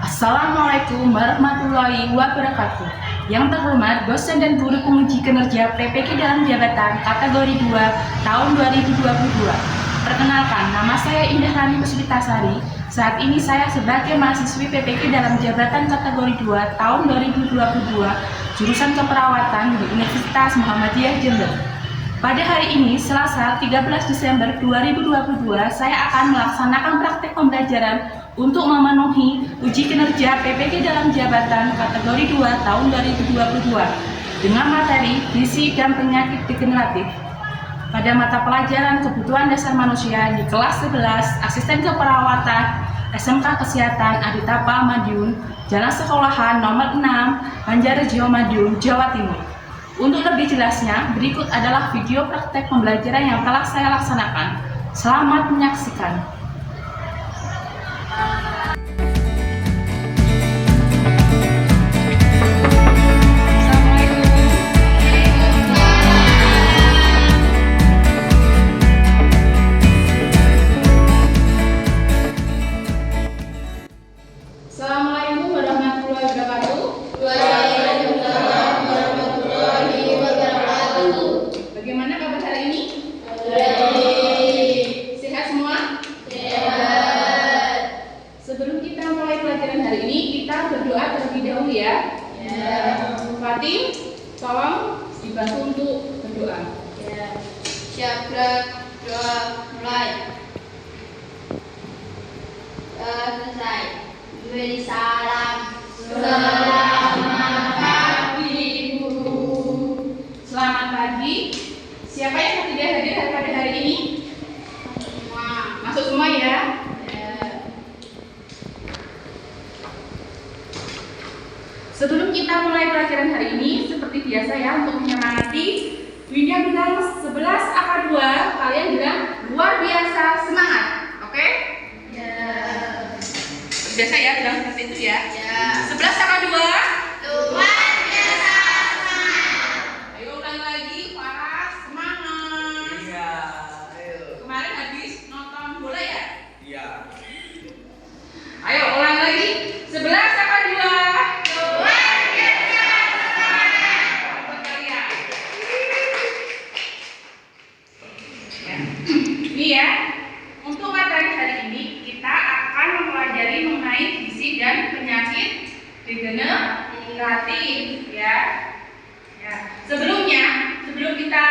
Assalamualaikum warahmatullahi wabarakatuh. Yang terhormat dosen dan guru penguji kinerja PPK dalam jabatan kategori 2 tahun 2022. Perkenalkan, nama saya Indah Rani Puspitasari. Saat ini saya sebagai mahasiswi PPK dalam jabatan kategori 2 tahun 2022 jurusan keperawatan di Universitas Muhammadiyah Jember. Pada hari ini, Selasa 13 Desember 2022, saya akan melaksanakan praktek pembelajaran untuk memenuhi uji kinerja PPK dalam jabatan kategori 2 tahun 2022 dengan materi gizi dan penyakit degeneratif. Pada mata pelajaran kebutuhan dasar manusia di kelas 11 asisten keperawatan SMK Kesehatan Aditapa Madiun, Jalan Sekolahan nomor 6, Banjarjo Madiun, Jawa Timur. Untuk lebih jelasnya, berikut adalah video praktek pembelajaran yang telah saya laksanakan. Selamat menyaksikan. Assalamualaikum warahmatullahi wabarakatuh. Waalaikumsalam warahmatullahi wabarakatuh. Bagaimana kabar hari ini? Baik. Sehat semua? Sehat. Sebelum kita mulai pelajaran hari ini, kita berdoa terlebih dahulu ya. Ya. Fatim, tolong dibantu untuk berdoa. Ya. Siap, doa mulai. Selesai. Beri salam. Selamat pagi, Bu. Selamat pagi. Siapa yang tidak hadir pada hari ini? Semua. Masuk semua ya. Ya. Sebelum kita mulai pelajaran hari ini, seperti biasa ya, untuk menyemangati, Winda bilang 11 angka 2, kalian bilang luar biasa semangat. Oke? Ya. Biasa ya, bilang seperti itu ya. Ya. 11 angka 2. Luar biasa semangat. Ayo ulang lagi, Faras, semangat. Iya, ayo. Kemarin habis nonton bola ya? Iya. Ayo ulang lagi, 11 angka 2. Luar biasa semangat. Buat kalian. Ya. Ini ya, untuk materi hari ini kita akan mempelajari mengenai gizi dan penyakit degeneratif ya. Ya. Sebelum kita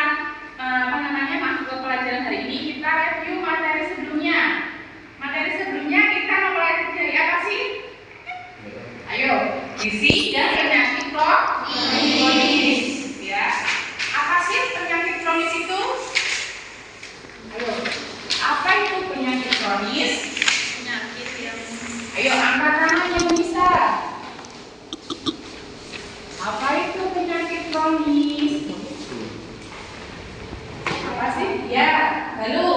masuk ke pelajaran hari ini, kita review materi sebelumnya. Materi sebelumnya kita mempelajari apa sih? Ayo, gizi dan penyakit kronis ya. Apa sih penyakit kronis itu? Ayo, apa itu penyakit kronis? Penyakit yang Ayo angkat tangan yang bisa. Apa itu penyakit kronis? Apa sih? Ya, lalu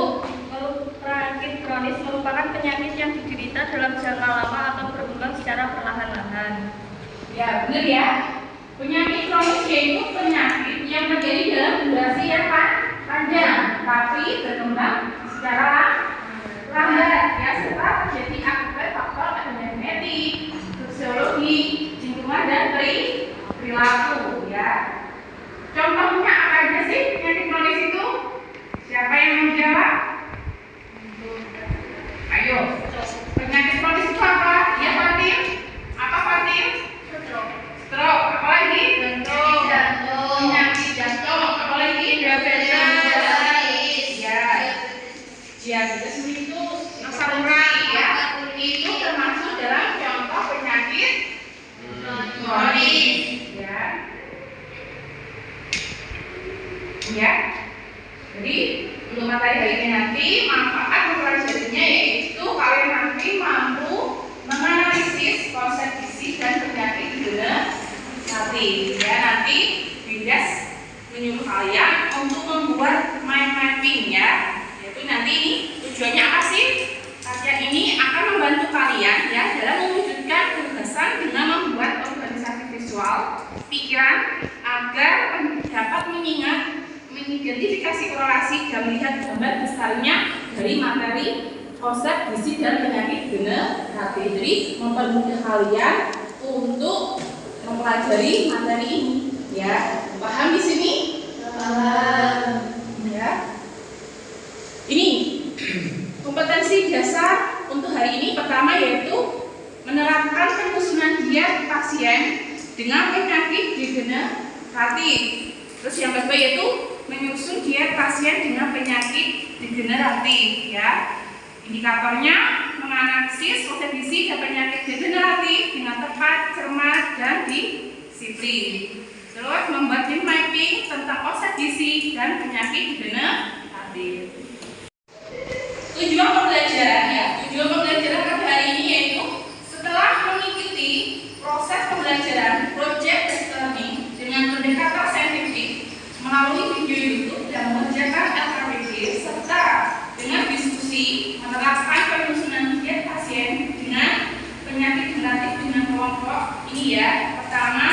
Penyakit kronis merupakan penyakit yang diderita dalam jangka lama atau berkembang secara perlahan-lahan. ya benar ya. Penyakit kronis yaitu penyakit yang terjadi dalam durasi yang panjang, tapi berkembang secara lambat ya, serta terjadi akibat faktor genetik, sosiologi, lingkungan dan perilaku ya. Contohnya apa aja sih penyakit kronis itu? Siapa yang mau jawab? Ayo, penyakit kronis itu apa? Ya Fatim? Apa Fatim? Stroke. Apa lagi? jantung. Penyakit jantung. Apa lagi? Diabetes. Ya. Diabetes itu asam urat ya. Itu termasuk dalam contoh penyakit kronis ya. Ya. Jadi untuk materi hari ini nanti manfaat mempelajarinya yaitu kalian nanti mampu menganalisis konsep gizi dan penyakit degeneratif ya. Nanti Windas menyuruh kalian untuk membuat mind mapping ya. Yaitu nanti ini tujuan kita gambar besarnya dari materi konsep gizi dan penyakit degeneratif. Jadi mempermudah kalian untuk mempelajari materi ini, ya. Paham di sini? Paham. Ya. Ini kompetensi dasar untuk hari ini pertama yaitu menerapkan penyusunan diet pasien dengan penyakit degeneratif. Terus yang kedua yaitu menyusun diet pasien dengan penyakit degeneratif, ya. Indikatornya menganalisis konsep gizi dan penyakit degeneratif dengan tepat, cermat, dan disiplin. Terus membuat tim mapping tentang konsep gizi dan penyakit degeneratif. Tujuan pembelajaran, ya. Tujuan pembelajaran pada hari ini yaitu setelah mengikuti proses pembelajaran project learning dengan pendekatan saintifik melalui video YouTube dan mengerjakan LKPD serta dengan diskusi menerapkan penyusunan diet pasien dengan penyakit degeneratif dengan kelompok ini, ya. Pertama,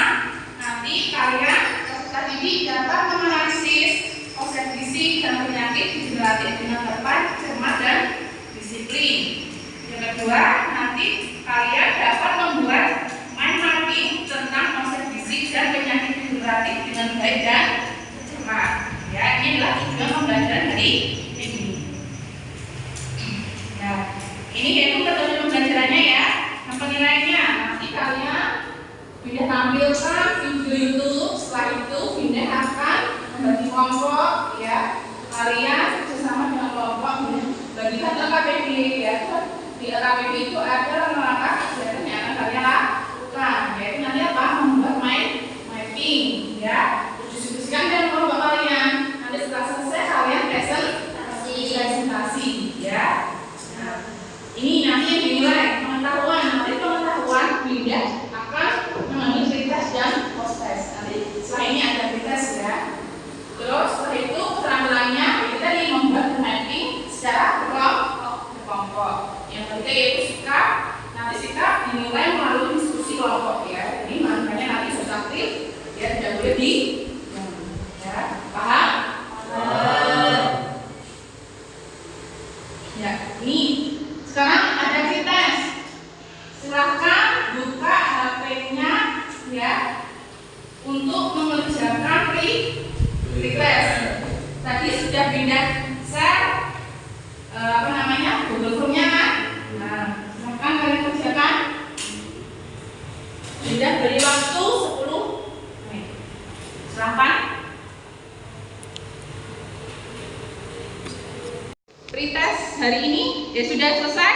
nanti kalian peserta didik dapat menganalisis konsep gizi dan penyakit degeneratif dengan tepat, cermat, dan disiplin. Yang kedua, nanti kalian dapat membuat mind mapping tentang konsep gizi dan penyakit degeneratif dengan baik dan cermat. Ya, ini adalah tujuan pembelajaran hari ini. Ya, ini yaitu metode pembelajarannya, ya. Yang penilaiannya nanti kalian Binda tampilkan video YouTube. Setelah itu Binda akan membagi kelompok, ya. Kalian bersama dengan kelompok bagikan LKPD, ya. Di LKPD itu ada langkah kegiatan yang akan kalian lakukan, yaitu nanti apa? Membuat mind mapping, ya. Diskusikan dengan kelompok kalian. Nanti setelah selesai kalian presentasi, ya. Nah, ini nanti yang dinilai pengetahuan. Nanti pengetahuan Binda akan mengambil pretest dan post test. Nanti setelah ini ada pretest, ya. Terus setelah itu keterampilannya kita tadi membuat mapping secara berkelompok. Yang ketiga yaitu sikap. Nanti sikap dinilai melalui diskusi kelompok, ya. Jadi makanya nanti harus aktif, ya, tidak boleh di, ya. Paham? Ya, ini sekarang ada pretest. Silahkan buka HP-nya, ya, untuk mengerjakan pretest. Tadi sudah pindah share Google Form-nya, kan? Nah, silahkan kalian kerjakan. Sudah beri waktu 10 menit. Silahkan. Pretest hari ini ya sudah selesai?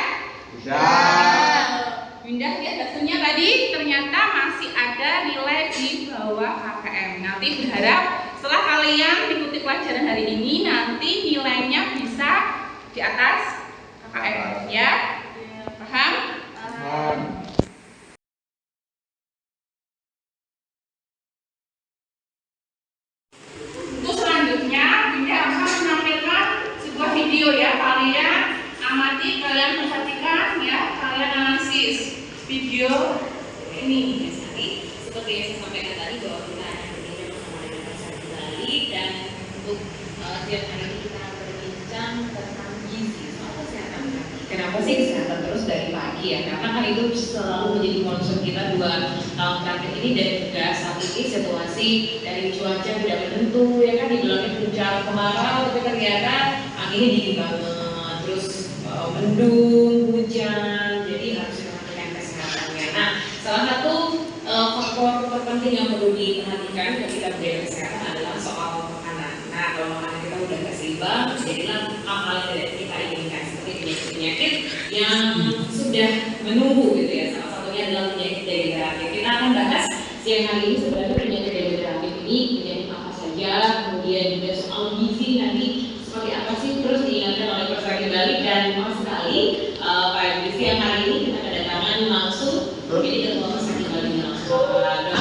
Sudah. Binda lihat hasilnya tadi ternyata masih ada nilai di bawah KKM. Nanti berharap setelah kalian mengikuti pelajaran hari ini nanti nilainya bisa di atas KKM, ya. Paham? Paham. Untuk selanjutnya Binda akan menampilkan sebuah video, ya. Kalian amati, kalian perhatikan, ya. Kalian analisis video ini. Seperti yang saya sampaikan tadi bahwa kita akan berbincang bersama dengan Pasar Bali, dan untuk setiap hari ini kita akan berbincang tentang gizi, soal kesehatan. Kenapa sih kesehatan terus dari pagi, ya? Karena kan itu selalu menjadi concern kita 2 tahun terakhir ini, dan juga saat ini situasi dari cuaca tidak menentu, ya kan, dibilangnya puncak kemarau tapi ternyata anginnya dingin banget, terus mendung, hujan, jadi harus memperhatikan kesehatannya. Nah, salah satu faktor terpenting yang perlu diperhatikan ketika menjaga kesehatan adalah soal makanan. Nah, kalau makanan kita udah nggak seimbang, jadilah hal-hal yang tidak kita inginkan seperti penyakit-penyakit yang sudah menunggu, gitu, ya. Salah satunya adalah penyakit degeneratif. Kita akan bahas siang hari ini sebenarnya penyakit degeneratif ini penyakit apa saja, kemudian juga soal gizi nanti seperti apa sih, terus diingatkan oleh Pasar Bali. Dan memang sekali Pak siang hari ini kita kedatangan langsung jadi ketua Pasar Bali langsung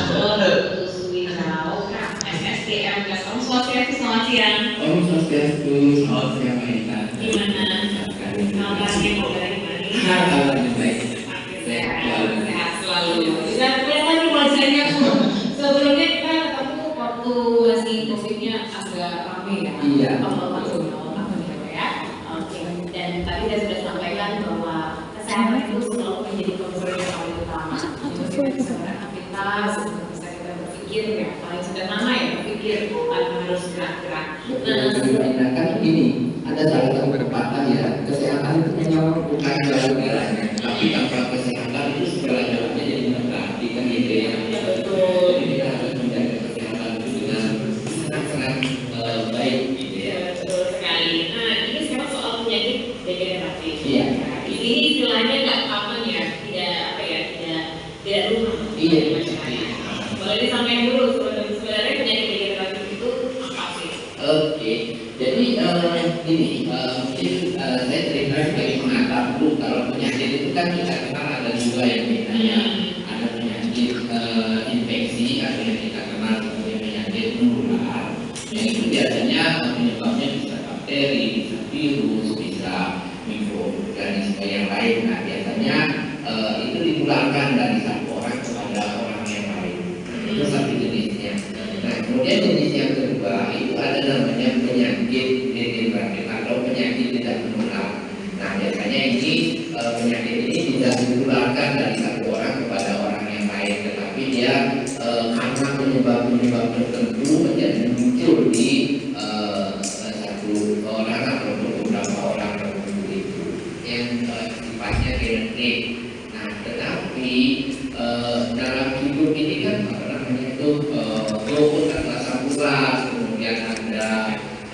Dr. Kuswinao SSTM Om Swastiastu, selamat siang. Om Swastiastu, selamat siang Maita. Gimana? Kabarnya mau dari mana? Kabarnya baik. Sehat selalu. Bisa kelihatan nih wajahnya tuh. Sebelumnya kita ketemu waktu masih COVID-nya agak ramai, ya. Iya. Awal tahun. Karena itu selalu menjadi komponen yang paling utama. Kita bisa beraktivitas, bisa kita berpikir ya, paling sederhana ya berpikir tanpa harus gerak-gerak. Nah, kan ini ada salah satu pepatah ya, kesehatan itu memang bukan jalan-jalannya, tapi tanpa kesehatan itu segala jalannya jadi berarti kan gitu ya. Betul. Jadi kita harus menjaga kesehatan itu dengan sangat-sangat baik gitu ya. Betul sekali. Nah, ini sekarang soal penyakit degeneratif. Iya. Nah, ini istilahnya nggak aman ya, tidak apa ya, tidak rumah. Iya. Boleh disampaikan dulu sebenarnya penyakit degeneratif itu apa sih? Oke, jadi ini mungkin saya cerita sebagai pengantar dulu. Kalau penyakit itu kan kita kenal ada dua yang bedanya. Ada penyakit infeksi atau yang kita kenal sebagai penyakit menular. Yang itu biasanya penyebabnya bisa bakteri, bisa virus, bisa mikroorganisme yang lain. Nah biasanya itu ditularkan dari satu orang kepada orang yang lain. Itu satu jenisnya. Nah kemudian jenis yang kedua itu ada namanya penyakit degeneratif atau penyakit tidak menular. Nah biasanya ini penyakit ini tidak ditularkan dari satu orang kepada orang yang lain, tetapi dia karena penyebab-penyebab tertentu menjadi muncul di satu orang atau beberapa orang tertentu itu yang sifatnya genetik. Nah tetapi dalam hidup ini kan apa namanya itu walaupun ada asam urat, kemudian ada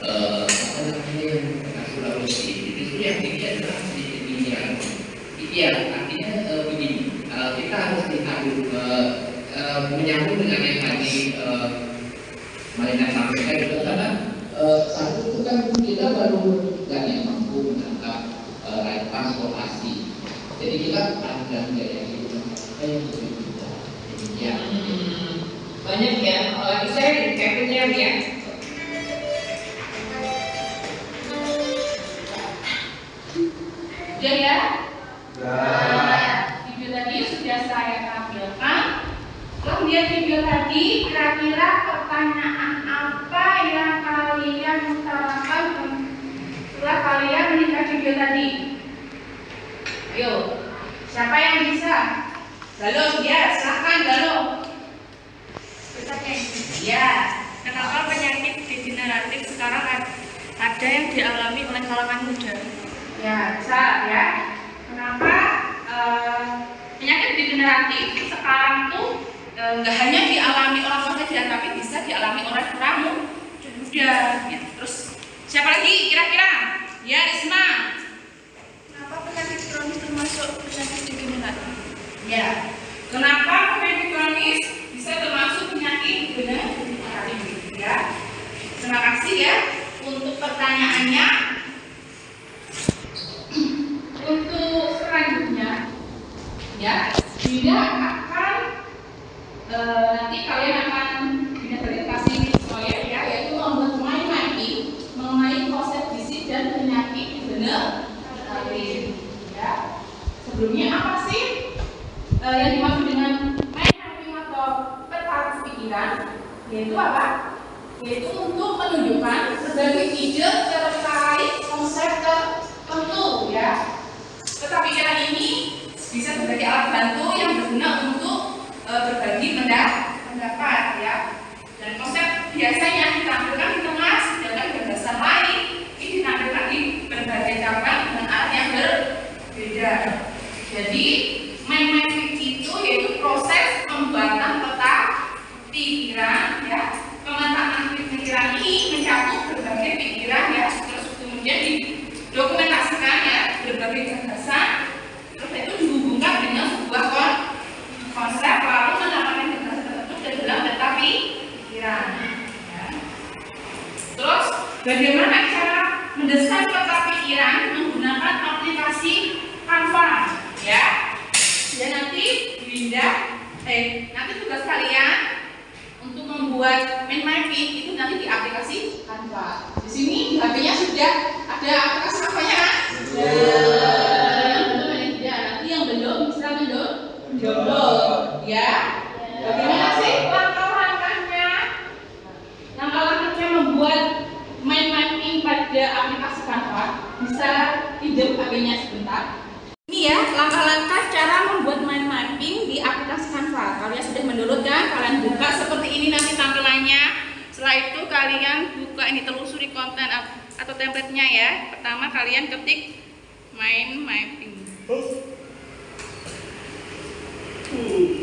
apa namanya asam Sulawesi, itu yang tinggi adalah sedikit tinggian. Iya, artinya begini, kita harus lihat menyambung dengan yang tadi Marina sampaikan itu karena satu itu kan kita baru kan yang mampu menangkap transportasi. Jadi kita ada gaya hidup yang berbeda. Ya. Banyak ya, apalagi saya di Kevin ya. Udah ya? Video tadi sudah saya tampilkan. Kemudian video tadi kira-kira pertanyaan apa yang kalian utarakan setelah kalian melihat video tadi? Ayo, siapa yang bisa? Galo, ya, silakan Galo. Ya. Kenapa penyakit degeneratif sekarang ada yang dialami oleh kalangan muda? Ya, bisa ya. Kenapa penyakit degeneratif sekarang tuh nggak hanya dialami orang tua saja, tapi bisa dialami oleh orang muda. Ya. Terus siapa lagi kira-kira? Ya, Risma. Kenapa penyakit kronis termasuk penyakit degeneratif? Ya. Kenapa penyakit kronis bisa termasuk penyakit degeneratif? Ya. Terima kasih ya untuk pertanyaannya. Untuk selanjutnya, ya, Dinda akan nanti kalian akan kasih proyek ya, yaitu membuat mind mapping mengenai proses fisik dan penyakit degeneratif. Ya. Sebelumnya apa sih yang dimaksud dengan mind mapping atau peta pikiran? Yaitu apa? Yaitu untuk menunjukkan berbagai ide terkait konsep tertentu ya. Peta pikiran ini bisa sebagai alat bantu yang berguna untuk berbagi pendapat ya. Dan konsep biasanya ditampilkan di tengah, sedangkan gagasan lain ini ditampilkan di berbagai cabang dengan arah yang berbeda. Jadi mind mapping itu yaitu proses pembuatan peta pikiran ya. Pemetaan pikiran ini mencakup berbagai pikiran ya, terus kemudian didokumentasikan ya berbagai gagasan, terus itu dihubungkan dengan sebuah konsep lalu mendapatkan gagasan tersebut dari dalam peta pikiran. Ya. Terus bagaimana cara mendesain peta pikiran menggunakan aplikasi Canva ya? Dan nanti nanti tugas kalian untuk membuat mind mapping itu nanti di aplikasi Canva. Di sini di HP-nya sudah ada aplikasi Canva-nya kan? Ya, nanti yang belum bisa mendownload ya. Bagaimana sih langkah-langkahnya? Langkah-langkahnya membuat mind mapping pada aplikasi Canva. Bisa pinjam HP-nya sebentar. Ini ya langkah coba ini telusuri konten atau template-nya ya. Pertama kalian ketik mind mapping.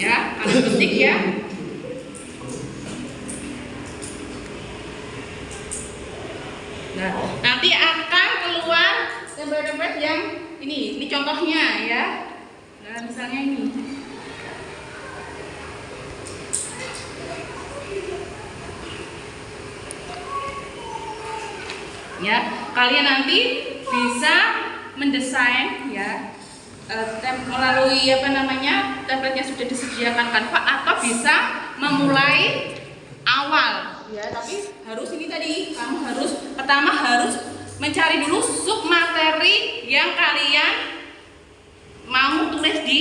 Ya, kalian ketik ya. Nah, nanti akan keluar template-template yang ini contohnya ya. Nah, misalnya ini. Ya, kalian nanti bisa mendesain ya melalui template-nya sudah disediakan Canva, atau bisa memulai awal ya, tapi harus ini tadi, kamu pertama harus mencari dulu sub materi yang kalian mau tulis di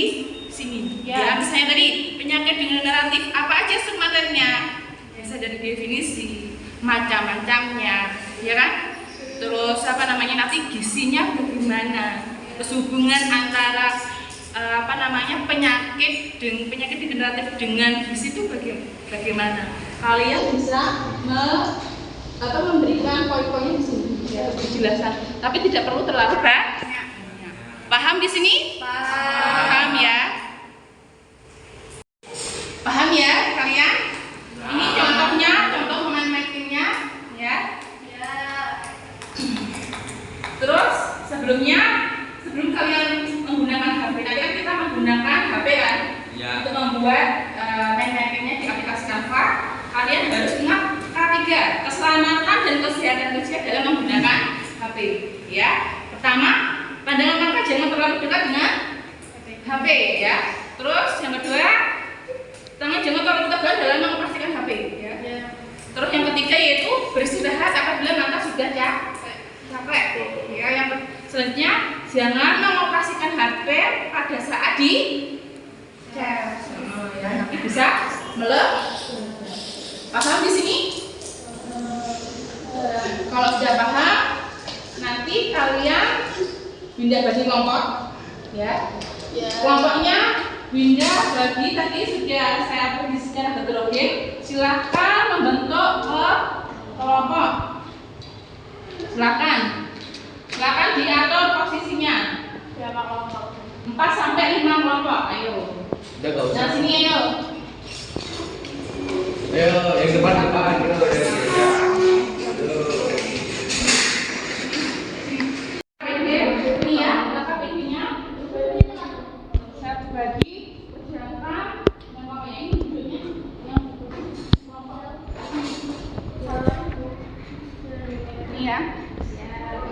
sini ya. Misalnya tadi penyakit degeneratif, apa aja sub materinya? Bisa dari definisi, macam-macamnya ya kan, terus nanti gizinya bagaimana, terus hubungan antara penyakit degeneratif dengan gizi itu bagaimana. Kalian bisa memberikan poin-poinnya di sini ya, penjelasan, tapi tidak perlu terlalu banyak. Paham di sini? Paham ya? Paham ya kalian? Ini contohnya, contoh mind mapping-nya ya. Terus sebelum kalian menggunakan HP, tadi kan kita menggunakan HP kan untuk membuat mind mapping-nya di aplikasi Canva. Kalian harus ingat K3, keselamatan dan kesehatan kerja dalam menggunakan HP ya. Pertama, pandangan mata jangan terlalu dekat dengan HP ya. Terus yang kedua, tangan jangan terlalu tegal dalam mengoperasikan HP ya. Terus yang ketiga yaitu beristirahat apabila mata sudah capek ya. Yang selanjutnya, jangan mengoperasikan HP pada saat di charge ya, nanti bisa meledak. Paham di sini? Kalau sudah paham, nanti kalian pindah bagi kelompok ya. Kelompoknya pindah bagi, tadi sudah saya tulis secara heterogen. Silakan membentuk kelompok. Silakan diatur posisinya. Berapa kelompok? 4 sampai 5 kelompok. Ayo. Nah, sini ayo. Ayo, yang depan. Ini ya, KPD-nya. Saya bagi persiapan yang ini duduknya yang kelompok. Ini ya.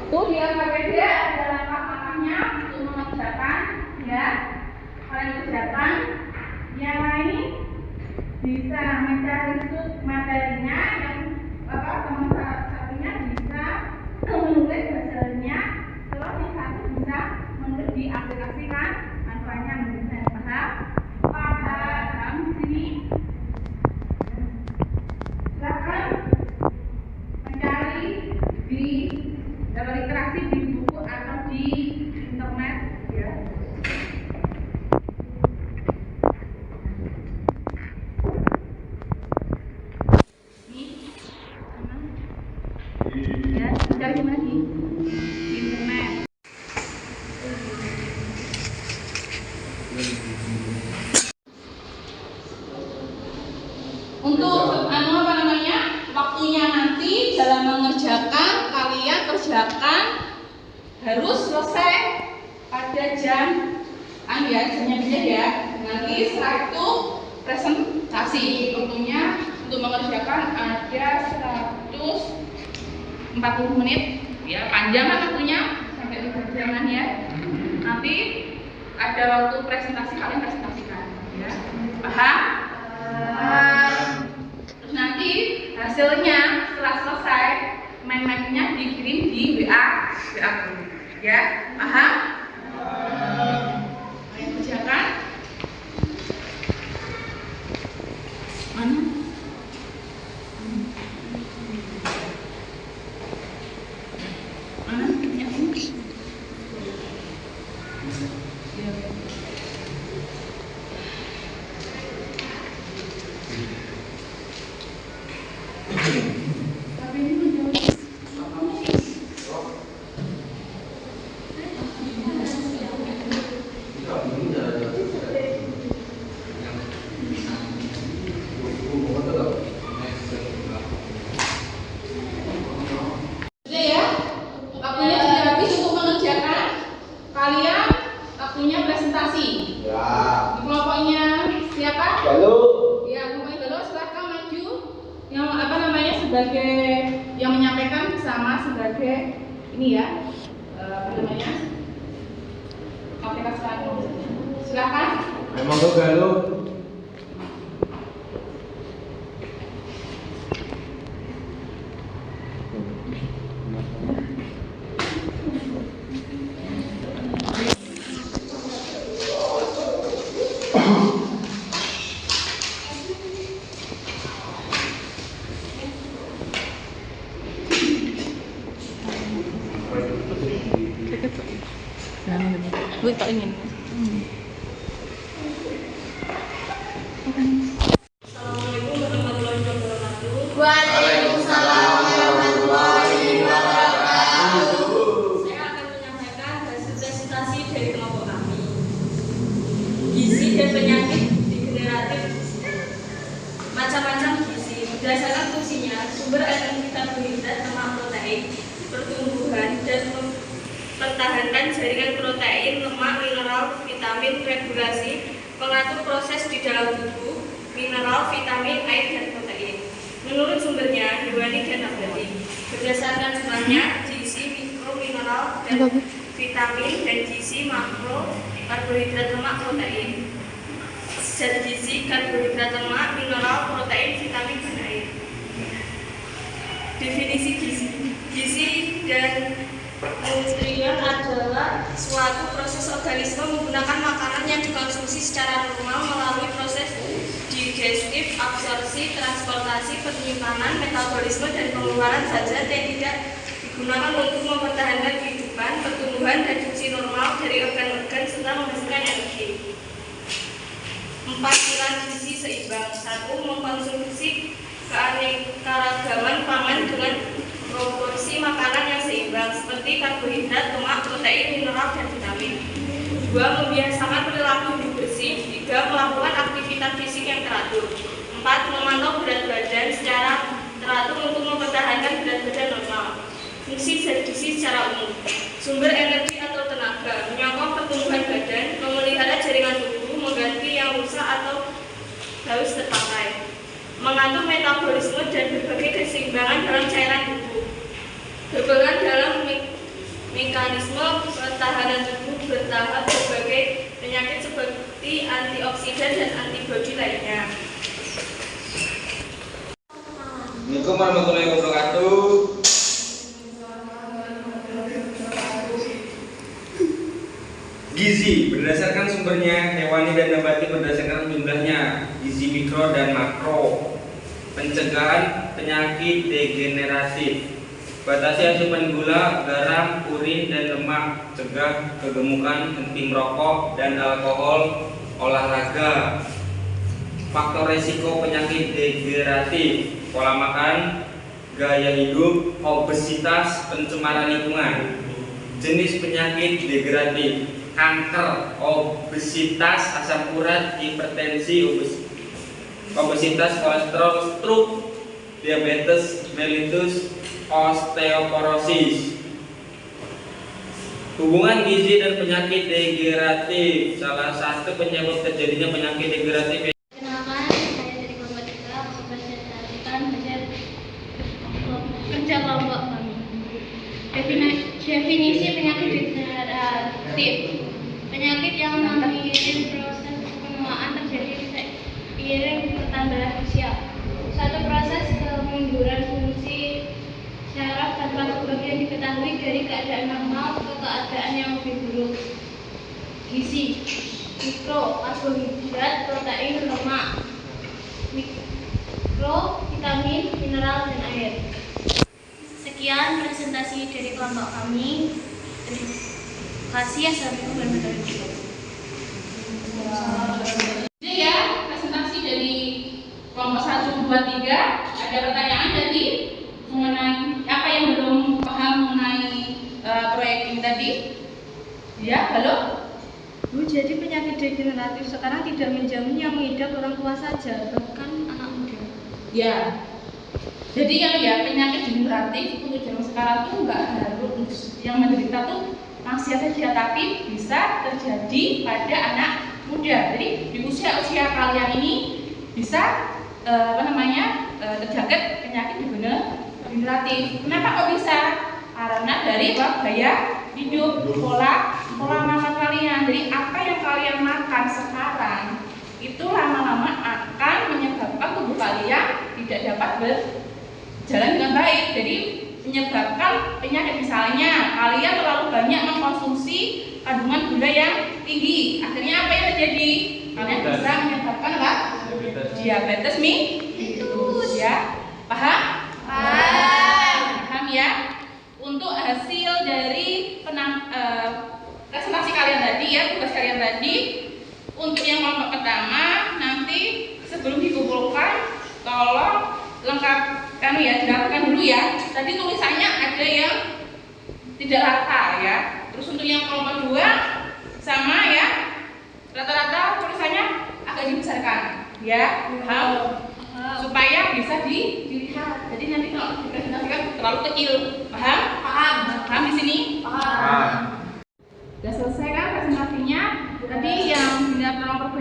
Tuh di KPD ada langkah-langkahnya untuk mengerjakan ya. Kalian kerjakan. Yang lain bisa mencari sub materinya, yang teman satunya bisa menulis hasilnya, terus yang satu bisa menulis di aplikasi kan, manfaatnya mendesain. Paham di sini? Silakan mencari di literasi di buku atau di internet ya. Cari di mana di internet. Untuk waktunya nanti dalam mengerjakan, kalian kerjakan harus selesai pada jamnya beda ya. Nanti setelah itu presentasi. Waktunya untuk mengerjakan ada 140 menit ya, panjang kan waktunya sampai 3 jaman ya. Nanti ada waktu presentasi, kalian presentasikan ya. Paham? Terus nanti hasilnya setelah selesai mind map-nya dikirim di WA ya. Paham? Ayo kerjakan. Mana? Tapi ini menjauh. sebagai yang menyampaikan sama sebagai ini ya, apa namanya, KPK sekarang. Silakan. Memang tuh galuh. Gue tak ingin. Assalamualaikum warahmatullahi wabarakatuh. Waalaikumsalam warahmatullahi wabarakatuh. Saya akan menyampaikan hasil presentasi dari kelompok kami. Gizi dan penyakit degeneratif. Macam-macam gizi berdasarkan fungsinya, sumber energi karbohidrat, lemak, protein, pertumbuhan dan mempertahankan jaringan protein, lemak, mineral, vitamin, regulasi, pengatur proses di dalam tubuh, mineral, vitamin, air, dan protein. Menurut sumbernya, hewani dan nabati. Berdasarkan jumlahnya, gizi, mikro, mineral, dan vitamin, dan gizi, makro, karbohidrat, lemak, protein. Zat gizi, karbohidrat, lemak, mineral, protein, vitamin, dan air. Definisi gizi. Gizi dan nutrien adalah suatu proses organisme menggunakan makanan yang dikonsumsi secara normal melalui proses digestif, absorpsi, transportasi, penyimpanan, metabolisme, dan pengeluaran zat-zat yang tidak digunakan untuk mempertahankan kehidupan, pertumbuhan, dan fungsi normal dari organ-organ serta menghasilkan energi. 4 pilar gizi seimbang. 1. Mengkonsumsi keanekaragaman pangan dengan proporsi makanan yang seimbang seperti karbohidrat, lemak, protein, mineral, dan vitamin. 2. Membiasakan perilaku hidup bersih. 3. Melakukan aktivitas fisik yang teratur. 4. Memantau berat badan secara teratur untuk mempertahankan berat badan normal. Fungsi zat gizi secara umum. Sumber energi atau tenaga, menyokong pertumbuhan badan, memelihara jaringan tubuh, mengganti yang rusak atau harus terpakai, mengatur metabolisme dan berbagai keseimbangan dalam cairan tubuh, berperan dalam mekanisme pertahanan tubuh bertahap berbagai penyakit seperti antioksidan dan antibodi lainnya. Assalamualaikum warahmatullahi wabarakatuh. Gizi berdasarkan sumbernya, hewani dan nabati berdasarkan jumlahnya, gizi mikro dan makro. Pencegahan penyakit degeneratif. Batasi asupan gula, garam, urin, dan lemak. Cegah kegemukan, henti merokok dan alkohol, olahraga. Faktor resiko penyakit degeneratif, pola makan, gaya hidup, obesitas, pencemaran lingkungan. Jenis penyakit degeneratif: kanker, obesitas, asam urat, hipertensi, obesitas, kolesterol, stroke, diabetes mellitus, osteoporosis. Hubungan gizi dan penyakit degeneratif. Salah satu penyebab terjadinya penyakit degeneratif. Kenalkan, saya dari kelompok 3 mempresentasikan hasil kerja kelompok kami. Definisi penyakit degeneratif: penyakit yang mengiring proses penuaan terjadi seiring pertambahan usia. Suatu proses kemunduran fungsi syaraf tanpa sebagian diketahui dari keadaan normal ke keadaan yang lebih buruk. Gizi: mikro, karbohidrat, protein, lemak, mikro, vitamin, mineral, dan air. Sekian presentasi dari kelompok kami. Terima kasih. Assalamualaikum warahmatullahi wabarakatuh. Jadi ya, presentasi dari kelompok 1, 2, 3. Ada pertanyaan tadi mengenai apa yang belum paham mengenai proyek ini tadi? Ya, halo? Bu, jadi penyakit degeneratif sekarang tidak menjamin yang mengidap orang tua saja, bahkan anak muda. Ya. Jadi kan ya, penyakit degeneratif untuk zaman sekarang tuh nggak harus yang menderita tuh lansia saja, tapi bisa terjadi pada anak muda. Jadi di usia-usia kalian ini bisa terjangkit penyakit degeneratif. Kenapa kok bisa? Karena dari gaya hidup, pola makan kalian. Jadi apa yang kalian makan sekarang itu lama-lama akan menyebabkan tubuh kalian tidak dapat berjalan dengan baik. Jadi menyebabkan penyakit, misalnya kalian terlalu banyak mengkonsumsi kandungan gula yang tinggi. Akhirnya apa yang terjadi? Kalian bisa menyebabkan apa? Diabetes mellitus ya. Paham? Paham ya? Untuk hasil dari presentasi kalian tadi ya, tugas kalian tadi, untuk yang kelompok pertama nanti sebelum dikumpulkan tolong lengkapkan ya, dilakukan dulu ya. Tadi tulisannya ada yang tidak rata ya. Terus untuk yang kelompok 2 sama ya, rata-rata tulisannya agak dibesarkan ya, paham? Supaya bisa dilihat. Jadi nanti kalau dipresentasikan terlalu kecil, paham? Paham di sini? Paham. Sudah selesai kan presentasinya? Tadi yang tolong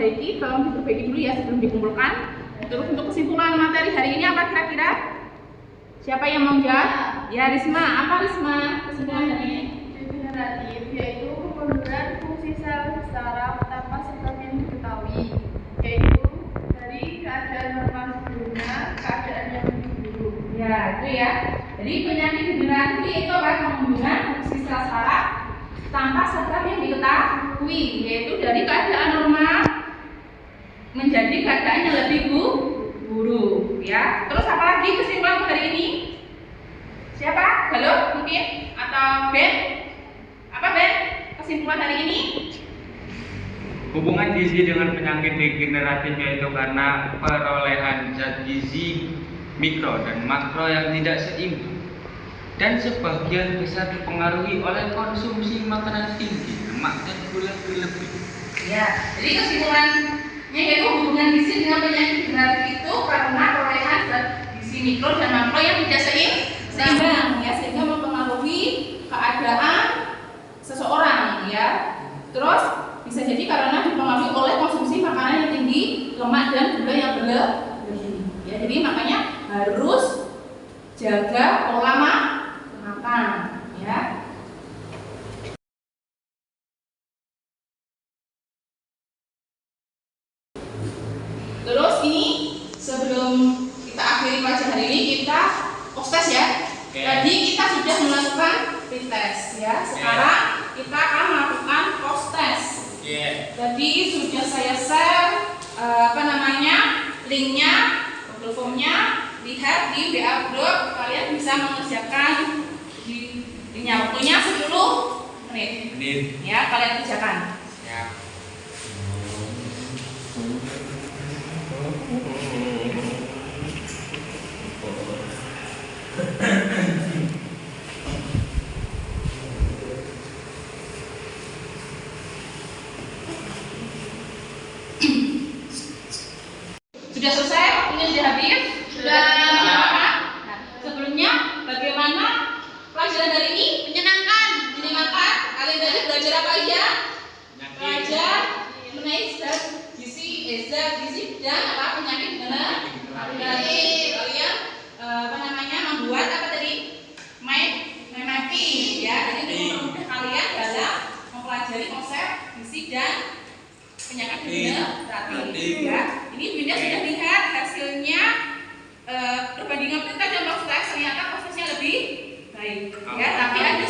diperbaiki dulu ya sebelum dikumpulkan. Terus untuk kesimpulan materi hari ini apa kira-kira? Siapa yang mau jawab? Ya Risma, apa Risma? Kesimpulan hari ini? Degeneratif yaitu kemunduran fungsi sel saraf tanpa sebab yang diketahui, yaitu dari keadaan normal sebelumnya keadaan yang lebih buruk. Ya, itu ya. Jadi penyakit degeneratif itu apa? Kemunduran fungsi sel saraf tanpa sebab yang diketahui, yaitu dari keadaan normal menjadi keadaan yang lebih buruk ya. Terus apa lagi kesimpulan hari ini? Siapa? Halo mungkin? Atau Ben? Apa Ben? Kesimpulan hari ini? Hubungan gizi dengan penyakit degeneratif yaitu karena perolehan zat gizi mikro dan makro yang tidak seimbang, dan sebagian besar dipengaruhi oleh konsumsi makanan tinggi, lemak dan gula berlebih. Ya, jadi kesimpulannya yaitu hubungan gizi dengan penyakit degeneratif itu karena perolehan zat gizi mikro dan makro yang tidak seimbang ya, sehingga mempengaruhi keadaan seseorang ya. Terus bisa jadi karena dipengaruhi oleh konsumsi makanan yang tinggi lemak dan gula yang berlebih ya. Jadi makanya harus jaga pola makan ya. Terus ini sebelum kita akhiri pelajaran hari ini kita post test ya. Tadi kita sudah melakukan pretest ya. Sekarang kita akan melakukan post test. Tadi sudah saya share linknya, Google Formnya, lihat di WA group. Kalian bisa mengerjakan di linknya, waktunya 10 menit. Ya, kalian kerjakan. Ya. Sudah selesai? Waktunya sudah habis? Sudah. Nah, sebelumnya bagaimana pelajaran hari ini? Menyenangkan. Kalian tadi belajar apa aja? Belajar mengenai zat gizi dan apa penyakit degeneratif. Kalian membuat apa tadi? Mapping ya. Jadi mempermudah kalian dalam mempelajari konsep gizi dan penyakit degeneratif ya. Ini Bunda sudah lihat hasilnya, perbandingan kita dan proses ternyata prosesnya lebih baik ya. Tapi ada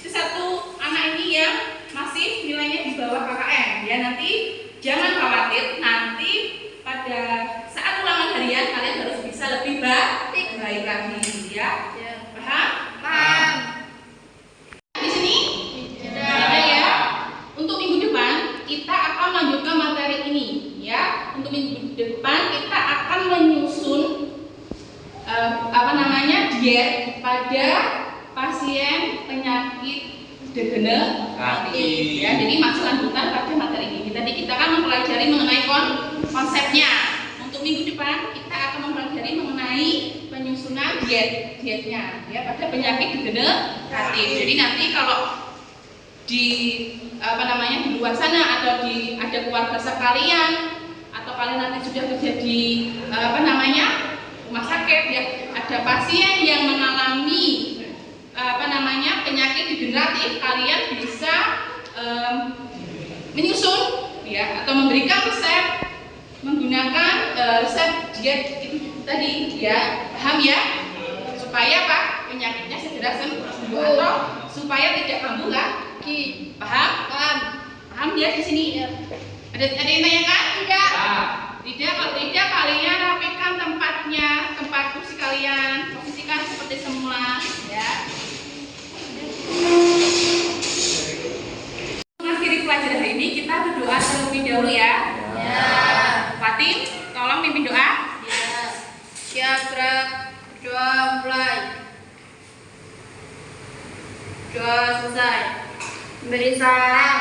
satu anak ini yang masih nilainya di bawah KKM ya. Nanti jangan khawatir, nanti pada saat ulangan harian kalian harus bisa lebih baik lagi ya. Paham? Di sini ada ya. Untuk minggu depan kita akan melanjutkan materi ini ya. Untuk minggu depan kita akan menyusun diet pada pasien penyakit degeneratif ya. Jadi masih lanjutan pada materi ini. Tadi kita akan mempelajari mengenai konsepnya. Untuk minggu depan kita akan mempelajari mengenai penyusunan dietnya ya pada penyakit degeneratif. Jadi nanti kalau di di luar sana atau ada keluarga sekalian atau kalian nanti sudah kerja di rumah sakit ya, ada pasien yang mengalami penyakit degeneratif, kalian bisa menyusun ya atau memberikan resep menggunakan resep diet itu tadi ya, paham ya, supaya apa penyakitnya segera sembuh atau supaya tidak kambuh lagi, paham ya di sini. Ada yang tanyakan? Tidak, kalau tidak kalian rapikan tempat kursi kalian, posisikan seperti semula ya. Mengakhiri pelajaran hari ini kita berdoa terlebih dahulu ya. Fatim, tolong pimpin doa. Siap, gerak. Doa mulai. Doa selesai. Beri salam.